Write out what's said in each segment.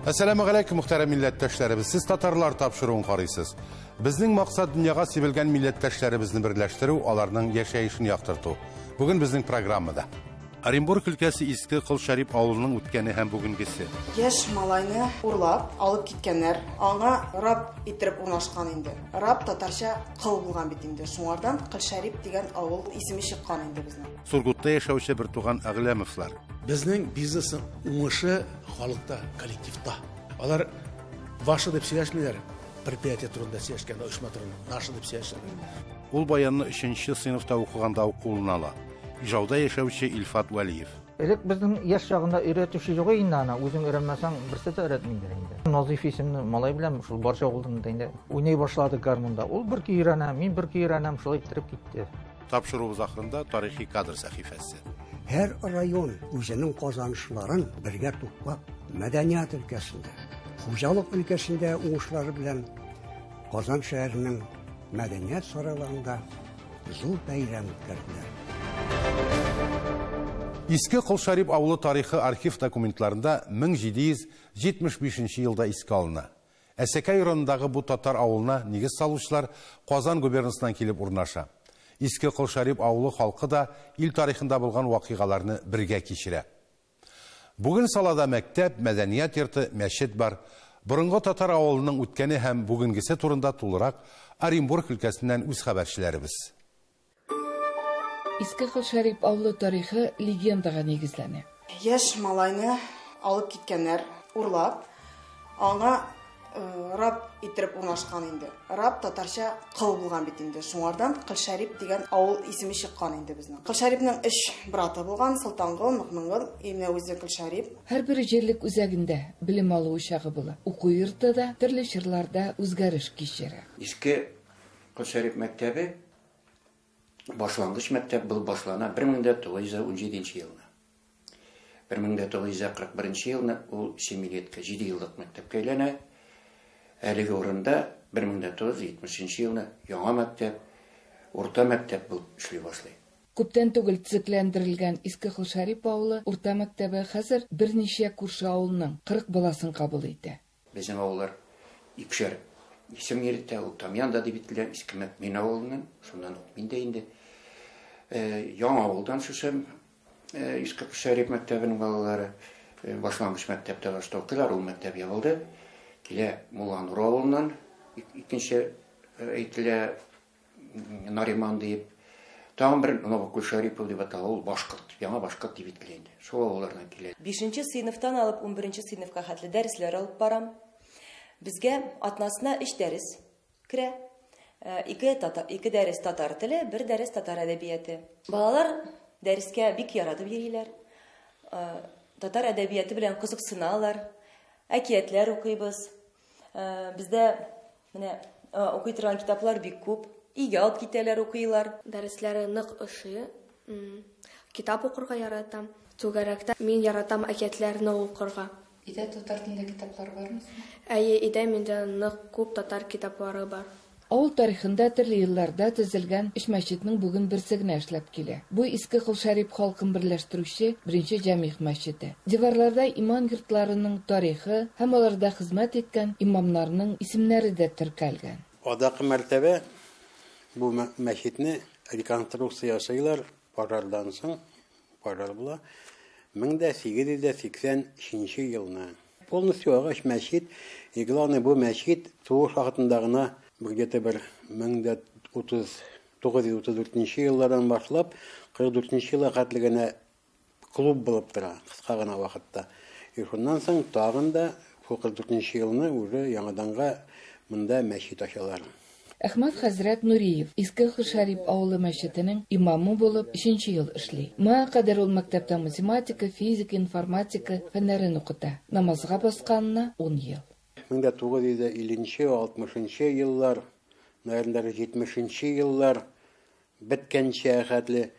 Assalamu alaikum muhterem millettəşlərimiz. Siz Tatarlar tapşırığın qarıysınız. Bizning maqsad dünyaya sevilgan millettəşlərimizni birləştirib, onlarning yaşayışını yaxtırtу. Bugün bizning programmada Оренбург өлкәсе Иске Кылшариф авылының үткәне һәм бүгенгесе. Яш малайны урлап, алып киткәннәр. Аңа раб иттереп урнашкан инде. Раб татарча кыл булган бит инде. Шуңардан Кылшариф дигән авыл исеме чыккан инде безнең. Сургутта яшәүче бер туган Әгләмовлар. Безнең бизнес уңышы халыкта, коллективта. Алар ваша дип сөйләшмиләр. Предприятие турында сөйләшкәндә, оешма турында наша дип сөйләшәләр. Ул баянны 3нче сыйныфта укыганда укулына ала. Ижауда яшәүче Илфат Вәлиев. Элек безнең яшь чагында өйрәтүче юк инде аны, үзең өйрәнмәсәң берсе дә өйрәтмиләр инде. Назиф исемле малай белән шул барча авылында инде уйный башлады гармунда. Ул бер ки өйрәнә, мин бер ки өйрәнәм, шулай иттереп китте. Тапшыруыбыз ахырында тарихи кадр сәхифәсе. Һәр район үзенең казанышларын бергә туплап, мәдәният өлкәсендә, хуҗалык өлкәсендә уңышлары белән Казан шәһәренең мәдәният сарайларында зур бәйрәм үткәрделәр. Иске Кылшариф авылы тарихи архив документларында 1775 елда искә алына. Әсәкәй районындагы бу татар авылына нигез салучылар Казан губернасынан килеп урнаша. Иске Кылшариф авылы халкы да ил тарихында булган вакыйгаларны бергә кичерә. Бүген салада мәктәп, мәдәният йорты, мәчет бар. Борынгы татар авылының үткәне һәм бүгенгесе турында тулырак Оренбург өлкәсеннән үз хәбәрчеләребез. Иске Кылшариф авылы тарихы легендага нигезләнә. Яш малайны алып киткәннәр, урлап, аңа раб иттереп урнашкан инде. Раб татарча кыл булган бит инде. Шуңардан Кылшариф дигән авыл исеме чыккан инде безнең. Кылшарифның 3 браты булган, Солтангыл, Мыкмынгыл, имя үзе Кылшариф. Һәр бер җирлек үзәгендә белем алу учагы була. Уку йортында, төрле чырларда үзгәреш кичерә. Иске Кылшариф мәктәбе башлангыч мәктәп был башлана 1917 елда. 1941 елда ул семилетка 7 еллык мәктәпкә әйләнә. Әлеге урында 1970 елда яңа мәктәп, урта мәктәп булып эшли башлый. Күптән түгел төзекләндерелгән Иске Кылшариф авылы урта мәктәбе хәзер берничә күрше авылның 40 баласын кабул итә. Безнең авыллар икешәр исем йөртә, ул Тамьянда дип ителә, Иске Мәкмин авылыннан, шуннан мин дә инде яңа авылдан шушым Иске Кылшариф мәктәбенең балалары башлангыч мәктәптә башлаучылар, ул мәктәп ябылды. Килә Муланур авылыннан, икенче әйтелә Нариман дип, тагын бер Новокылшарипов дип атала, ул башкорт, яңа башкорт дип ителә инде. Шул авыллардан килә. 5нче сыйныфтан алып 11нче сыйныфка хәтле дәресләр алып барам. Безгә атнасына 3 дәрес керә. 2 дәрес татар теле, 1 дәрес татар әдәбияты. Балалар дәрескә бик яратып йөриләр. Татар әдәбияты белән кызыксыналар. Әкиятләр укыйбыз. Бездә менә укый торган китаплар бик күп. Өйгә алып китәләр, укыйлар. Дәресләре нык ошый. Китап укырга яратам. Түгәрәктә мин яратам әкиятләрне укырга. Идә татар телендә китаплар бармы? Әйе, идә миндә нык күп татар китаплары бар. Авыл тарихында төрле елларда төзелгән 3 мәчетнең бүген берсе генә эшләп килә. Бу Иске Кылшариф халкын берләштерүче беренче җәмигъ мәчете. Диварларда иман йортларының тарихы һәм аларда хезмәт иткән имамнарның исемнәре дә теркәлгән. Адакы мәртәбә бу мәчетне реконструкция ясыйлар, парардан соң парар була. 1883 елны. Полностью агач мәчет, и главное бу мәчет сугыш вакытында гына где-то bir 1934 еллардан башлап 44 елга хәтле генә клуб булып тора, кыска гына вакытта. И шуннан соң тагын да 44 елны уже яңаданга монда мәчет ачалар. Әхмәт хәзрәт Нуриев Иске Кылшариф авылы мәчетенең имамы булып 3нче ел эшли. Моңа кадәр ул мәктәптә математика, физика, информатика фәннәрен укыта. Намазга басканына 10 ел. 1950-60 еллар, наверное, 70 еллар биткәнчә хәтле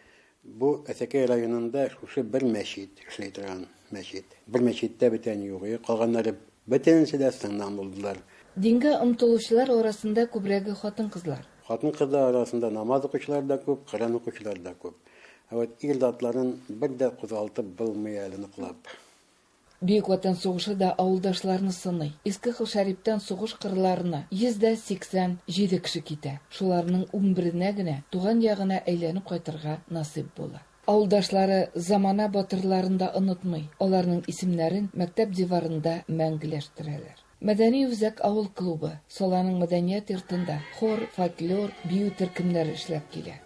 бу Әсәкәй районында шушы бер мәчет эшли торган мәчет. Бер мәчеттә бетән юк, калганнары бөтенесе дә сыңнан булдылар. Дингә омтылучылар арасында күбрәге хатын-кызлар. Хатын-кызлар арасында намаз укучылар да күп, Коръән укучылар да күп. Ир затларын бер дә кузгалтып булмый әле ныклап. Бүйük Ватан сугышы да авылдашларны сыный. Иске Хылшариптан сугыш кырларына 187 кеше китә. Шуларның 11-нә генә туган ягына әйләнеп кайтырга насыйп була. Авылдашлары замана батырларын да онытмый. Аларның исемнәрен мәктәп диварында мәңгеләштерәләр. Мәдәни Үзәк авыл клубы Саланың мәдәният йортында хор, фольклор, бию төркемнәре эшләп килә.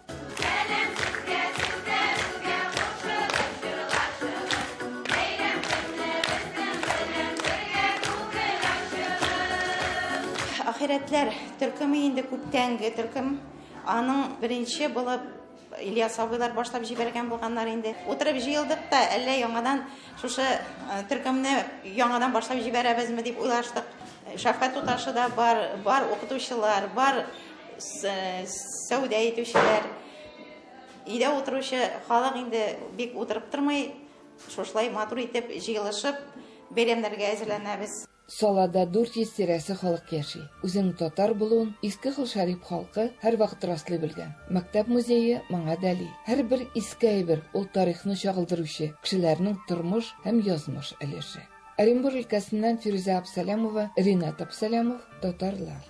Ахирәтләр төркеме инде күптәнге төркем. Аның беренче булып Ильяс абыйлар башлап җибәргән булганнар инде. Утырып җыелдык та, әллә яңадан шушы төркемне яңадан башлап җибәрәбезме дип уйлаштык. Шәфкать туташы да бар укытучылар, бар сәүдә итүчеләр. Өйдә утыручы халык инде бик утырып тормый, шушлай матур итеп җыелышып бәйрәмнәргә әзерләнәбез. Салада 400 тирәсе халык яши. Үзенең татар булуын Иске Хылшариф халкы һәр вакыт раслый белгән. Мәктәп музее моңа дәли. Һәр бер иске әйбер ул тарихны чагылдыручы, кешеләрнең тормыш һәм язмыш өлеше. Оренбур өлкәсеннән Фирүзә Абсалямова, Ринат Абсалямов, татарлар.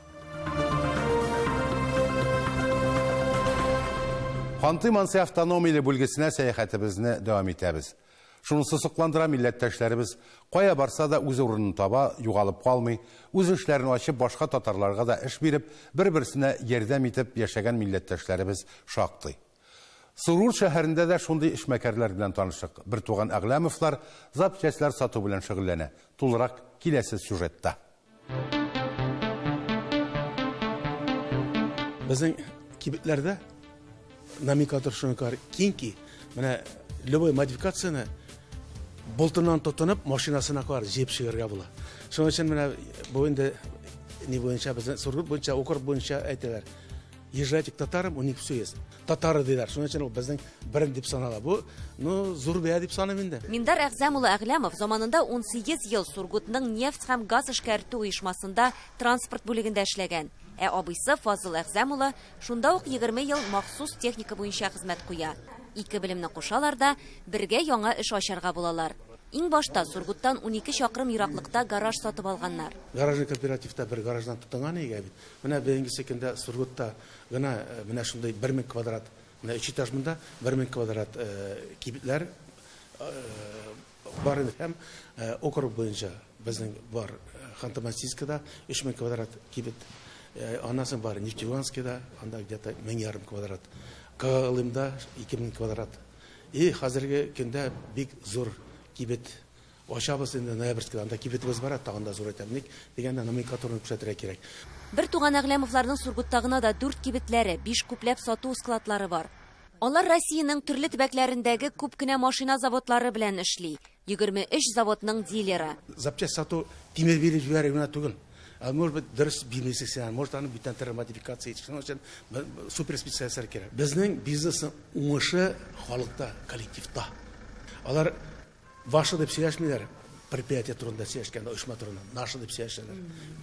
Ханты-Манси автономияле бүлгесенә сәяхәтебезне дәвам итәбез. Шунысы сокландыра милләттәшләребез, кая барса да үз урынын таба, югалып калмый, үз эшләрен ачып башка татарларга да эш биреп, бер-берсенә ярдәм итеп яшәгән милләттәшләребез шактый. Сурур шәһәрендә дә шундый эшмәкәрләр белән танышык. Бер туган Әгләмовлар запчастлар сату белән шөгыльләнә. Тулырак киләсе сюжетта. Безнең кибетләрдә номенклатура шуныкар киңки, менә любой модификацияны болтынан тотынып, машинасына кар җеп чыгарга була. Шуның өчен менә бу инде ни буенча безнең Сургут буенча, округ буенча әйтәләр. Езжайте к татарам, у них все есть. Татары диләр. Шуның өчен ул безнең берен дип санала. Бу, зур бәя дип саныйм инде. Миндар Әгъзәм улы Әгләмов заманында 18 ел Сургутның нефть һәм газ эшкәртү оешмасында транспорт бүлегендә эшләгән. Абыйсы Фазыл Әгъзәм улы шунда ук 20 ел махсус техника буенча хезмәт куя. Ике белемне кушалар да бергә яңа эш ачарга булалар. Иң башта Сургуттан 12 чакрым ераклыкта гараж сатып алганнар. Гаражный кооперативта бер гараждан тотынган иге бит. Менә бәйге секендә Сургутта гына менә шундай 1000 квадрат, менә 3 этаж монда 1000 квадрат кибетләр бар һәм округ буенча безнең бар Ханты-Мансийскида 3000 квадрат кибет. Анасын бар Нефтьюганскида, анда где-то 1000 квадрат. Калымда 2000 квадрат. И хәзерге көндә бик зур кибет. Ашабыз инде ноябрьскида, анда кибетебез бар, тагында зур әйтәмник дигәндә номенклатураны күрсәтергә кирәк. Бер туган Әгләмовларның Сургуттагына да 4 кибетләре, 5 күпләп сату складлары бар. Алар Россиянең төрле төбәкләрендәге күп кенә машина заводлары белән эшли. 23 заводның дилеры. Запчасть сату тимер биреп җибәрә генә түгел. Может быть, дөрес билмәсәң, может аны бүтән модификация итүчән өчен супер специалистлар кирәк. Безнең бизнесның уңышы халыкта, коллективта. Алар ваша дип сөйләшмиләр, предприятие турында сөйләшкәндә, оешма турында, наша дип сөйләшәләр.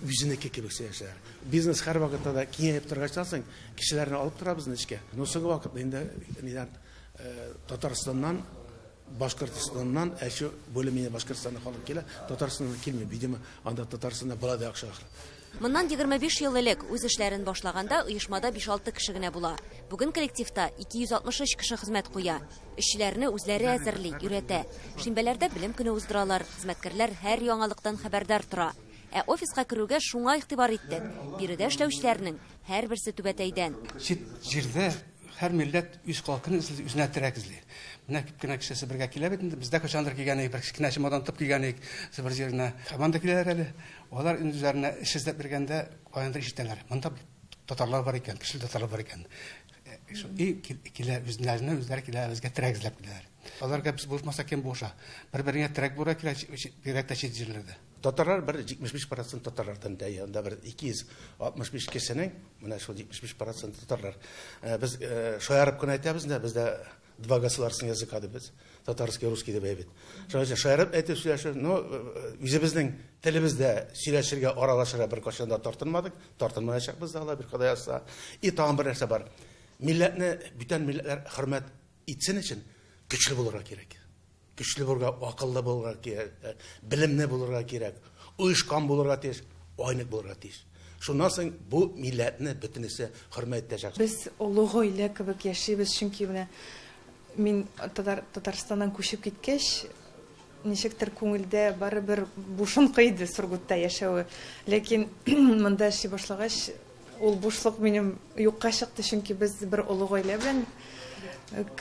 Үзенеке кебек сөйләшәләр. Бизнес һәр вакытта да киңәеп торгачсың, кешеләрне алып торабыз ничек. Соңгы вакытта инде Татарстаннан, Башкортстаннан, әшү бөлеменә Башкортстаннан халык килә, Татарстаннан килми, видимо, анда Татарстанда балада акча. Моннан 25 ел элек үз эшләрен башлаганда оешмада 5-6 кеше генә була. Бүген коллективта 263 кеше хезмәт куя. Эшчеләрне үзләре әзерли, өйрәтә. Шимбәләрдә белем көне уздыралар, хезмәткәрләр һәр яңалыктан хәбәрдар тора. Офиска керүгә шуңа игътибар иттек. Биредә эшләүчеләрнең һәр берсе түбәтәйдән. Чит җирдә һәр милләт үз халкын үзенә терәк эзли. Менә кипкенә кешесе бергә килә бит инде. Бездә качандыр килгән бер кечкенә чемодан тып килгән бер җиренә. Һәман да киләләр әле. Алар үзләренә эш эзләп бергәндә каяндыр ишетәләр. Монда татарлар бар икән, кеше татарлар бар икән. Килә үзләренә үзләре килә, безгә терәк эзләп киләләр. Аларга біз булмаса кем боша. Бір-біріне терәк бура кирәк тә чит җирләрдә. Татарлар бер 75% татарлардан да, анда бер 265 кешенең, менә шул 75% татарлар. Без шаярып кына әйтәбез дә, бездә два государственных языка дибез. Татарский, русский дип әйбит. Шуңа шаярып әйтеп сөйләшә, үзебезнең телебездә сөйләшергә, аралашырга бер кашан да тартынмадык, тартынмаячакбыз да, Алла бер кадәр яса. И тагын бер нәрсә бар. Милләтне бүтән милләтләр хөрмәт итсен өчен көчле булырга кирәк. күчле булырга, акыллы булырга кирәк, билимле булырга кирәк, уйышкан булырга тиеш, айнык булырга тиеш. Шуннан соң бу милләтне бөтенесе хөрмәттәшәк. Без олы гаилә кебек яшибез, чөнки менә мин Татарстаннан күчеп киткәч, ничектер күңелдә барыбер бушынкы иде Сургутта яшәүе. Ләкин монда эшли башлагач, ул бушлык минем юкка чыкты, чөнки без бер олы гаилә белән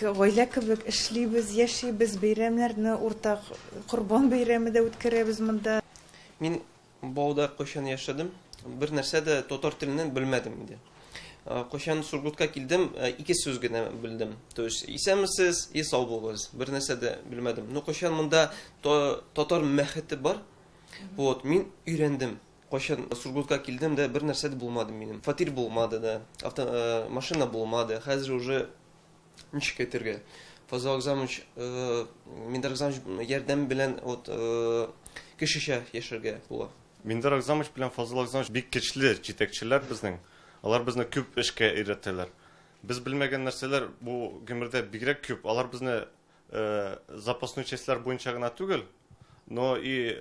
гаилә кебек эшлибез, яшибез, бәйрәмнәрне уртак, Корбан бәйрәме дә үткәрәбез монда. Мин Бауда кайчан яшәдем, бер нәрсә дә татар теленнән белмәдем инде. Кайчан Сургутка килдем, ике сүз генә белдем. То есть исәнмесез, сау булыгыз. Бер нәрсә дә белмәдем. Ну кайчан монда татар мәхәте бар. Вот, мин өйрәндем. Кайчан Сургутка килдем дә бер нәрсә дә булмады минем. Фатир булмады да, машина булмады. Хәзер уже ничек әйтергә? Фазыл Агзамович, Миндар Агзамович ярдәм белән вот кешечә яшәргә була. Миндар Агзамович белән Фазыл Агзамович бик көчле җитәкчеләр безнең. Алар безне күп эшкә өйрәтәләр. Без белмәгән нәрсәләр бу гомердә бигрәк күп. Алар безне запасной частьлар буенча гына түгел, но и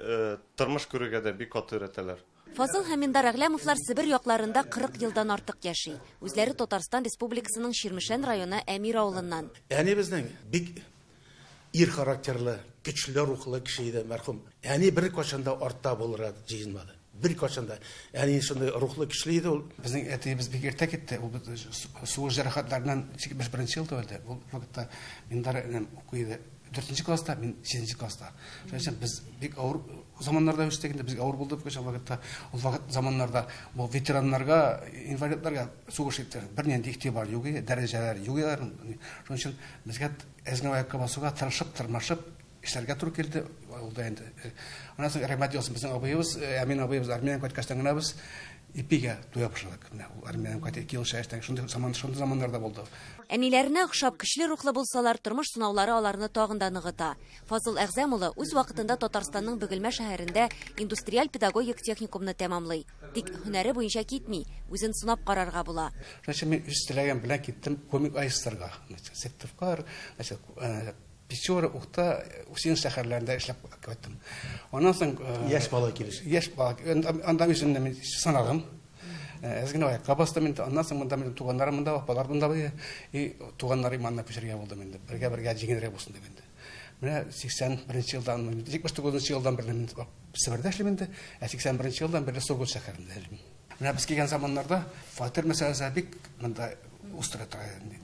тормыш күрергә дә бик каты өйрәтәләр. Фазыл һәм Миндар Әгләмовлар Себер якларында 40 елдан артык яши. Үзләре Татарстан Республикасының Ширмешән районы Әмир авылыннан. Яни безнең бик ир характерлы, көчле рухлы кеше иде мәрхүм. Яни бер качанда артта булырга җыенмады. Бер качанда. Яни шундый рухлы кеше иде ул. Безнең әтиебез бик иртә китте. Ул сугыш җәрәхәтләреннән 21 елда үлде. Ул вакытта Миндар укыйды. 4 класста, мин 7 класста. Шуның без бик авыр заманнарда үстегендә безгә авыр булды бу вакытта. Ул вакыт заманнарда бу ветераннарга, инвалидларга сугыш итте. Бернинди игътибар юк, дәрәҗәләр юк. Шуның өчен безгә әзгә аякка басуга тырышып, тырмашып эшләргә туры килде. Ул да инде. Аннан соң рәхмәт ясый безнең абыебыз, Әмин абыебыз Армениягә кайткачтан гына без ипигә туя башладык. Менә ул Армениягә кайтып 2 ел эшләштән шундый заманнарда булды. Әниләренә охшап көчле рухлы булсалар, тормыш сынаулары аларны тагын да ныгыта. Фазыл Әгзәм улы үз вакытында Татарстанның Бөгелмә шәһәрендә индустриаль педагогик техникумны тәмамлый. Тик һөнәре буенча китми, үзен сынап карарга була. Шуңа мин үстеләгән белән киттем комик айстырга. Сективкар, Печора, Ухта, Усин шәһәрләрендә эшләп кайттым. Аннан соң яшь бала килеш. Яшь бала. Анда мин санагым. Әзгенә аякка бастым инде. Аннан соң монда минем туганнарым монда, апалар монда бия. И туганнарым манна күчәргә булдым инде. Бергә җиңелрәк булсын дип инде. Менә 81 елдан, 29 елдан бирле мин Себердә эшлим инде. 81 елдан бирле Сургут шәһәрендә эшлим. Менә без килгән заманнарда фатир мәсьәләсе бик монда устыра тора инде.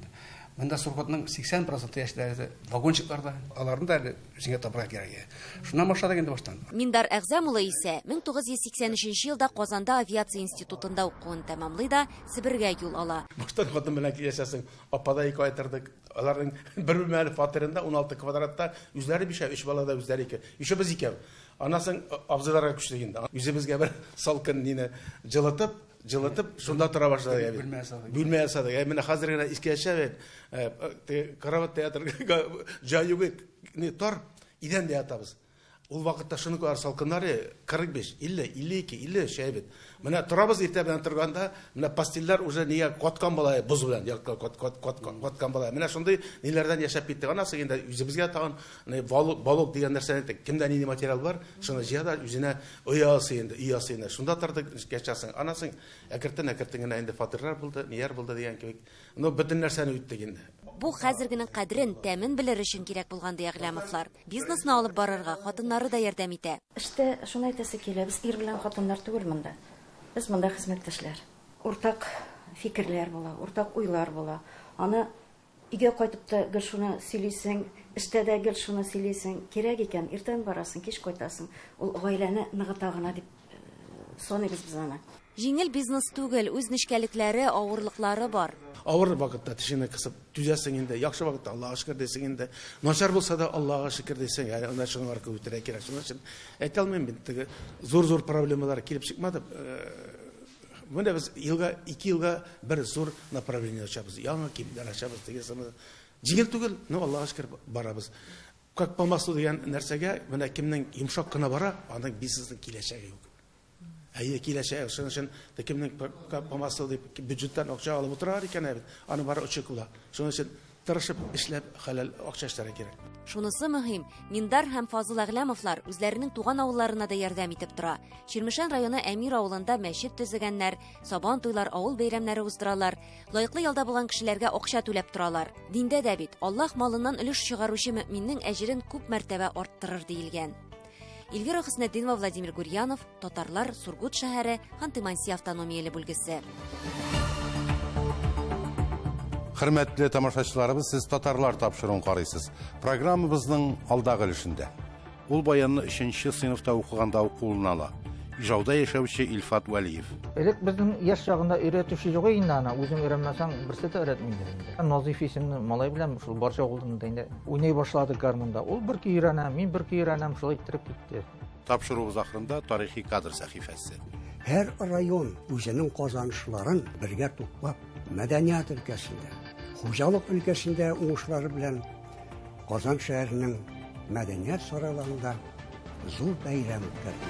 Монда Сургутның 80% яшьләре вагончыкларда, аларны да җиңә табырга кирәк. Шуннан башладык инде баштан. Миндар Әгзәм улы исә 1983 елда Казанда авиация институтында укуын тәмамлый да Себергә юл ала. Баштан хатын белән яшәсең, апада ике айтырдык. Аларның бер мәл фатирында 16 квадратта үзләре бишә, 3 балада үзләре ике. Ишебез икән. Анасын абзыларга күчтек инде. Үзебезгә бер салкын нине җылытып, шунда тора башлады. Бүлмә ясадык. Менә хәзер генә искә яшәбез. Карават театрга җаюгы не тор, идән дә ятабыз. Ул вакытта шуны кар салкыннары 45, 50, 52, 50 шәйбет. Менә торабыз иртә белән торганда, менә пастиллар уже нигә коткан бала, буз белән коткан бала. Менә шундый ниләрдән яшәп киттек. Анасы инде үзебезгә тагын балык дигән нәрсәне әйтик. Кемдә нинди материал бар, шуны җыяда үзенә оясы инде. Шунда тардык кечәсен. Анасын әкертен генә инде фатирлар булды, нияр булды дигән кебек. Ну бөтен нәрсәне үттек инде. Бу хәзергенең кадерен, тәмен белер өчен кирәк булган ди Әгләмовлар. Бизнесны алып барырга хатыннары да ярдәм итә. Эштә шуны әйтәсе килә, без ир белән хатыннар түгел монда. Без монда хезмәттәшләр. Уртак фикерләр була, уртак уйлар була. Аны өйгә кайтып та гел шуны сөйлисең, эштә дә гел шуны сөйлисең, кирәк икән, иртән барасың, кич кайтасың. Ул гаиләне ныгыта гына дип саныйбыз без аны. Җиңел бизнес түгел, үз нечкәлекләре, авырлыклары бар. Авыр вакытта тишене кысып түзәсең инде, яхшы вакытта Аллаһка шөкер дисең инде. Начар булса да Аллаһка шөкер дисең, яни анда шуның аркы үтәргә кирәк. Шуның өчен әйтә алмыйм мин, теге зур проблемалар килеп чыкмады. Менә без 2 елга бер зур направление ачабыз. Яңа кимләр ачабыз дигән. Җиңел түгел, но Аллаһка шөкер барабыз. Как по маслу дигән нәрсәгә менә кемнең йомшак кына бара, аның бизнесның киләчәге юк. Әйе киләчәк, шуның өчен кемнең помасыл дип бюджеттан акча алып утырар икән бит. Аны бары очыкла. Шуның өчен тырышып эшләп хәләл акча эшләргә кирәк. Шунысы мөһим. Миндар һәм Фазыл Әгләмовлар үзләренең туган авылларына да ярдәм итеп тора. Чирмешән районы Әмир авылында мәчет төзегәннәр, сабан туйлар, авыл бәйрәмнәре уздыралар, лаеклы ялда булган кешеләргә акча түләп торалар. Диндә дә бит Аллаһ малыннан өлеш чыгаручы мөэминнең әҗерен күп мәртәбә арттырыр диелгән. Эльвира Хөснетдинова, Владимир Гурьянов, Татарлар, Сургут шәһәре, Ханты-Манси автономияле бүлгесе. Хөрмәтле тамашачыларыбыз, сез Татарлар тапшыруын карыйсыз. Программабызның алдагы өлешендә. Ул баянны 3нче сыйныфта укыганда укулына ала. Ижауда яшәүче Илфат Валиев. Элек безнең яшь чагында өйрәтүче юк инде аны, үзең өйрәнмәсәң берсе дә өйрәтмәйдер инде. Назиф исемле малай белән шул барча авылында инде уйный башлады гармунда. Ул бер көйрәнә, мин бер көйрәнәм, шулай иттереп китте. Тапшыруыбыз ахырында тарихи кадр сәхифәсе. Һәр район үзенең казанышларын бергә туплап, мәдәният өлкәсендә, хуҗалык өлкәсендә уңышлары белән Казан шәһәренең мәдәният сарайларында зур бәйрәм үткәрде.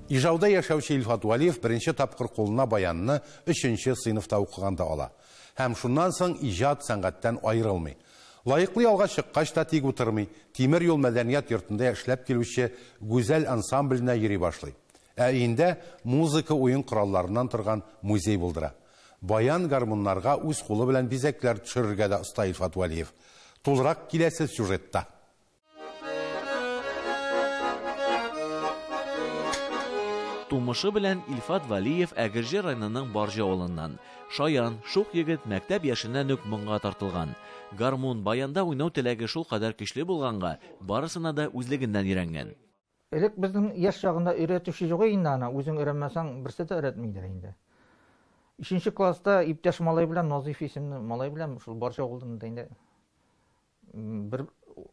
Ижауда яшәүче Илфат Валиев беренче тапкыр кулына баянны 3нче сыйныфта укыганда ала. Һәм шуннан соң иҗат сәнгатьтән айрылмый. Лайыклы ялга чыккач та тик утырмый, Тимер юл мәдәният йортында эшләп килүче гүзәл ансамбленә йөри башлый. Ә инде музыка уен коралларыннан торган музей булдыра. Баян гармуннарга үз кулы белән бизәкләр төшерергә дә оста Илфат Валиев. Тулырак киләсе сюжетта. Тумышы белән Илфат Валиев Әгерҗе районының Барҗа авылыннан. Шаян, шук егет мәктәп яшеннән үк моңга тартылган. Гармун баянда уйнау теләге шул кадәр көчле булганга, барысына да үзлегеннән өйрәнгән. Элек безнең яшь чагында өйрәтүче юк инде аны, үзең өйрәнмәсәң берсе дә өйрәтмәйдер инде. 3нче класста иптәш малай белән, Назиф исемле малай белән шул Барҗа авылында инде бер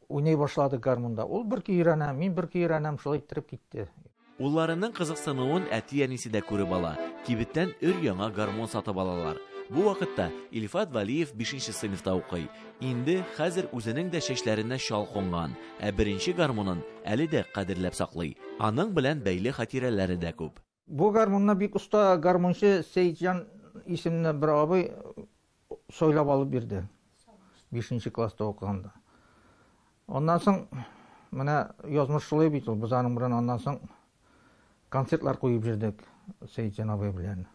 уйный башлады гармунда. Ул бер көйрәнә, мин бер көйрәнәм, шулай иттереп китте. Улларының кызыксынуын әти-әнисе дә күреп ала. Кибеттән өр-яңа гармон сатып алалар. Бу вакытта Илфат Валиев 5нче сыйныфта укый. Инде хәзер үзенең дә чәчләренә шал кунган, ә беренче гармонын әле дә кадерләп саклый. Аның белән бәйле хатирәләре дә күп. Бу гармонны бик уста гармончы Сейтҗан исемле бер абый сойлап алып бирде. 5нче класста укыганда. Оннан соң менә язмыш шулай бит ул. Без аның белән аннан соң концертлар куеп җирдек Сейтҗан абый белән.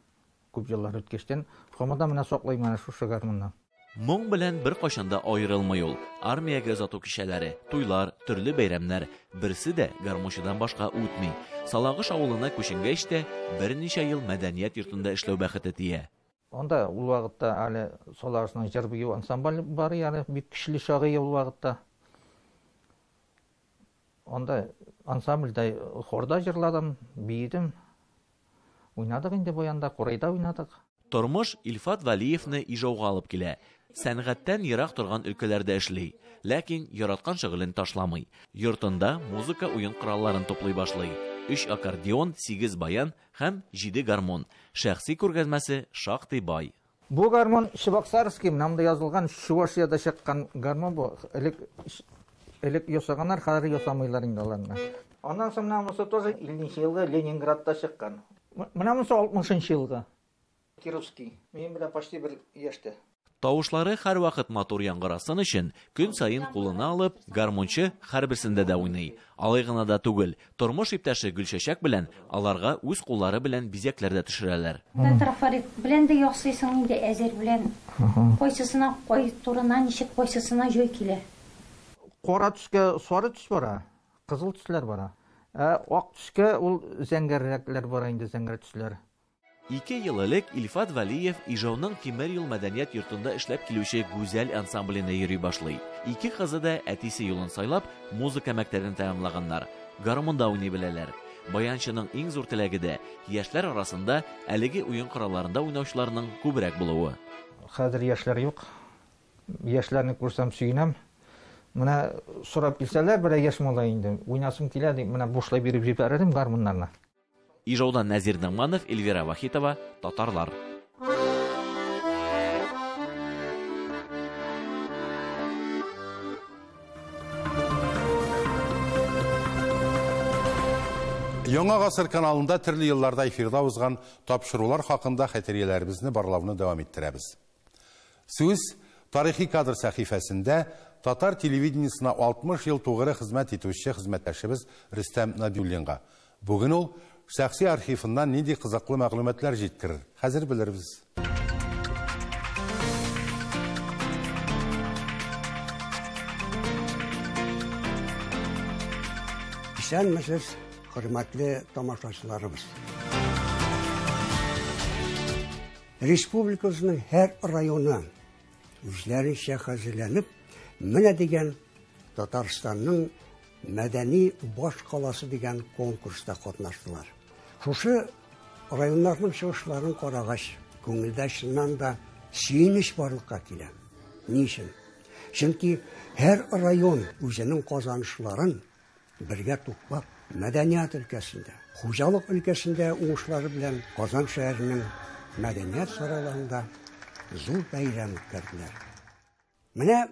Күп еллар үткәчтән һаман менә саклый менә шушы гармонны. Моң белән бер кашанда аерылмый ул. Армиягә озату кичәләре, туйлар, төрле бәйрәмнәр берсе дә гармончыдан башка үтми. Салагыш авылына күченгәч тә берничә ел мәдәният йортында эшләү бәхете тия. Анда ул вакытта әле Салагышның җыр бию ансамбль бар, ягъни бик көчле шагый ул вакытта. Анда ансамбльдә хорда җырладым, биедем. Уйнадык инде баянда, Курайда уйнадык. Тормыш Илфат Валиевны Ижауга алып килә. Сәнгатьтән ерак торган өлкәләрдә эшли, ләкин яраткан шөгылен ташламый. Йортында музыка уен коралларын туплый башлый. 3 аккордеон, 8 баян һәм 7 гармон. Шәхси күргәзмәсе шактый бай. Бу гармон Шибаксарский намда язылган Чувашиядә чыккан гармон бу. Элек ясаганнар, хәзер ясамыйлар инде аларны. Аннан соң намысы тоже 50нче елда Ленинградта чыккан. Менә монысы 60нчы елда. Кировский. Мен белән почти бер яшьтә. Тавышлары һәр вакыт матур яңгырасын өчен көн сайын кулына алып, гармончы һәрберсендә дә уйный. Алай гына да түгел, тормыш иптәше Гөлчәчәк белән аларга үз куллары белән бизәкләр дә төшерәләр. Трафарит белән дә ясыйсың инде әзер белән. Койсысына кой турына ничек койсысына җой килә. Кара төскә сары төс бара, кызыл төсләр бара. Ак төскә ул зәңгәррәкләр бара инде, зәңгәр төсләр. 2 ел элек Илфат Валиев Ижауның Тимер юл мәдәният йортында эшләп килүче гүзәл ансамбленә йөри башлый. 2 кызы да әтисе юлын сайлап, музыка мәктәбен тәмамлаганнар. Гармонда уйный беләләр. Баянчының иң зур теләге дә яшьләр арасында әлеге уен коралларында уйнаучыларның күбрәк булуы. Хәзер яшьләр юк. Яшьләрне күрсәм сөенәм. Менә сорап килсәләр, бер яшь малай инде. Уйнасым килә дип, менә бушлай биреп җибәрәм гармоннарны. Ижаудан Нәзир Ныңманов, Эльвира Вахитова, Татарлар. Яңа гасыр каналында төрле елларда эфирда узган тапшырулар хакында хәтерияләребезне барлауны дәвам иттерәбез. Сүз тарихи кадр сәхифәсендә татар телевидениесына 60 ел тугры хезмәт итүче хезмәттәшебез Рөстәм Набиуллинга. Бүген ул шәхси архивыннан нинди кызыклы мәгълүматлар җиткерер. Хәзер белербез. Исәнмесез, хөрмәтле тамашачыларыбыз. Республикабызның һәр районы үзләренчә хәзерләнеп, менә дигән Татарстанның мәдәни баш каласы дигән конкурста катнаштылар. Шушы районнарның чыгышларын карагач, күңелдә чыннан да сөенеч барлыкка килә. Ничек? Чөнки һәр район үзенең казанышларын бергә туплап, мәдәният өлкәсендә, хуҗалык өлкәсендә уңышлары белән Казан шәһәренең мәдәният сарайларында зур бәйрәм үткәрделәр. Менә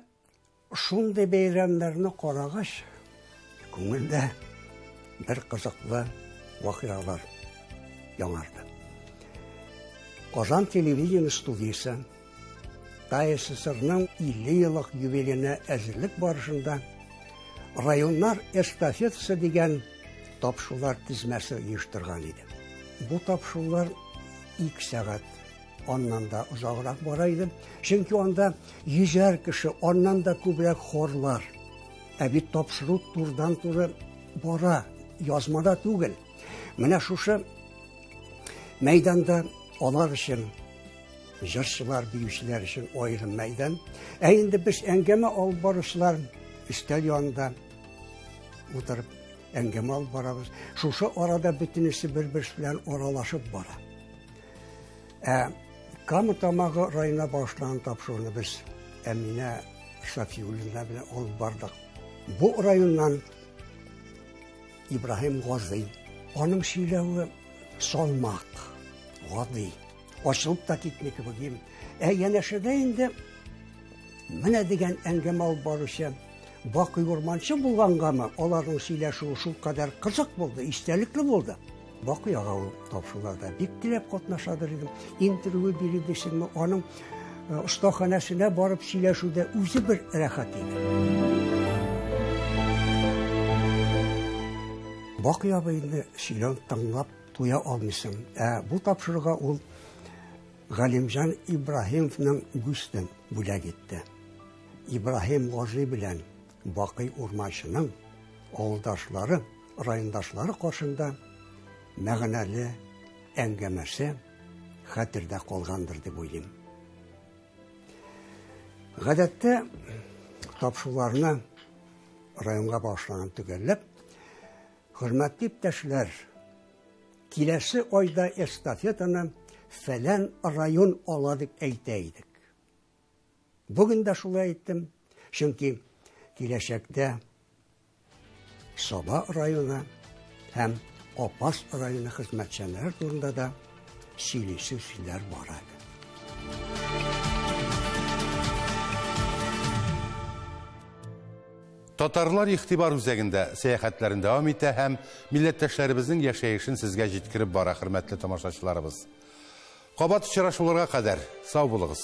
шундый бәйрәмнәрне карагач, күңелдә бер кызыклы вакыйгалар яңарды. Казан телевидение студиясе ТССРның 50 еллык юбилеена әзерлек барышында районнар эстафетасы дигән тапшырулар тизмәсе оештырган иде. Бу тапшырулар 2 сәгать, аннан да озаграк бара иде. Чөнки анда 100 кеше, аннан да күбрәк хорлар. Бит тапшыру турыдан-туры бара, язмада түгел. Менә шушы мәйданда алар өчен, җырчылар, биючеләр өчен аерым мәйдан. Инде без әңгәмә алып баручылар өстәл янында утырып әңгәмә алып барабыз. Шушы арада бөтенесе бер-берсе белән аралашып бара. Кама тамагы района башланган тапшыруны без Әминә Шафиуллина белән алып бардык. Бу районнан Ибраһим Гази, аның сөйләве салмак, гади, ачылып та китмәк кебек. Янәшәдә инде менә дигән әңгәмә алып баручы Бакый урманчы булгангамы, аларның сөйләшүе шул кадәр кызык булды, истәлекле булды. Бакый ага тапшыруларда бик теләп катнашадыр идем. Интервью бирде, аның остаханәсенә барып сөйләшүдә үзе бер рәхәт иде. Бакый абыйны сөйләп тыңлап туя алмыйсың. Бу тапшырыга ул Галимҗан Ибраһимовның гүстен бүләк итте. Ибраһим Гази белән Бакый урманчының авылдашлары, райондашлары каршында мәгънәле әңгәмәсе хәтердә калгандыр дип уйлыйм. Гадәттә тапшыруларны районга башлаган төгәлләп, хөрмәтле иптәшләр, киләсе айда эстафетаны фәлән район ала дип әйтә идек. Бүген дә шулай әйттем, чөнки киләчәктә Саба районы һәм Апас районы хезмәтчәннәре турында да сөйләшү сүзләр бар иде. Татарлар игътибар үзәгендә сәяхәтләрен дәвам итә һәм милләттәшләребезнең яшәешен сезгә җиткереп бара, хөрмәтле тамашачыларыбыз. Кабат очрашуларга кадәр сау булыгыз.